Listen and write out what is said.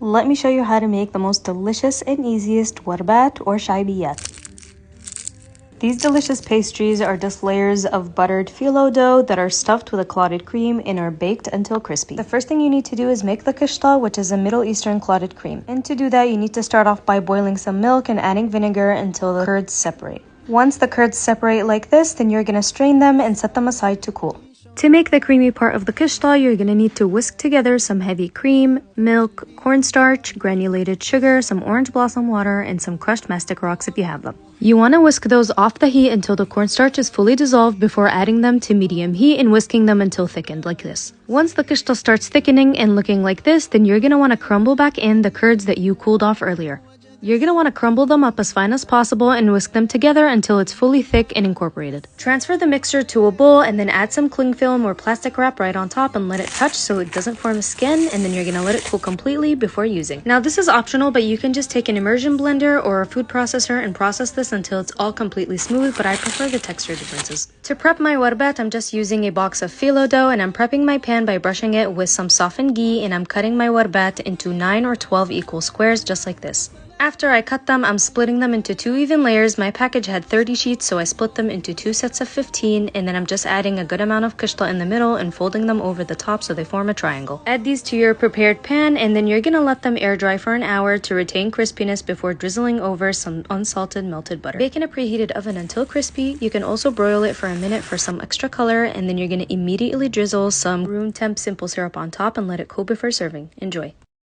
Let me show you how to make the most delicious and easiest warbat or shaabiyat. These delicious pastries are just layers of buttered phyllo dough that are stuffed with a clotted cream and are baked until crispy. The first thing you need to do is make the custard, which is a Middle Eastern clotted cream. And to do that, you need to start off by boiling some milk and adding vinegar until the curds separate. Once the curds separate like this, then you're going to strain them and set them aside to cool. To make the creamy part of the custard, you're going to need to whisk together some heavy cream, milk, cornstarch, granulated sugar, some orange blossom water, and some crushed mastic rocks if you have them. You want to whisk those off the heat until the cornstarch is fully dissolved before adding them to medium heat and whisking them until thickened like this. Once the custard starts thickening and looking like this, then you're going to want to crumble back in the curds that you cooled off earlier. You're going to want to crumble them up as fine as possible and whisk them together until it's fully thick and incorporated. Transfer the mixture to a bowl and then add some cling film or plastic wrap right on top and let it touch so it doesn't form a skin, and then you're going to let it cool completely before using. Now this is optional, but you can just take an immersion blender or a food processor and process this until it's all completely smooth, but I prefer the texture differences. To prep my warbat, I'm just using a box of phyllo dough, and I'm prepping my pan by brushing it with some softened ghee, and I'm cutting my warbat into 9 or 12 equal squares just like this. After I cut them, I'm splitting them into 2 even layers. My package had 30 sheets, so I split them into 2 sets of 15, and then I'm just adding a good amount of custard in the middle and folding them over the top so they form a triangle. Add these to your prepared pan, and then you're gonna let them air dry for an hour to retain crispiness before drizzling over some unsalted melted butter. Bake in a preheated oven until crispy. You can also broil it for a minute for some extra color, and then you're gonna immediately drizzle some room temp simple syrup on top and let it cool before serving. Enjoy.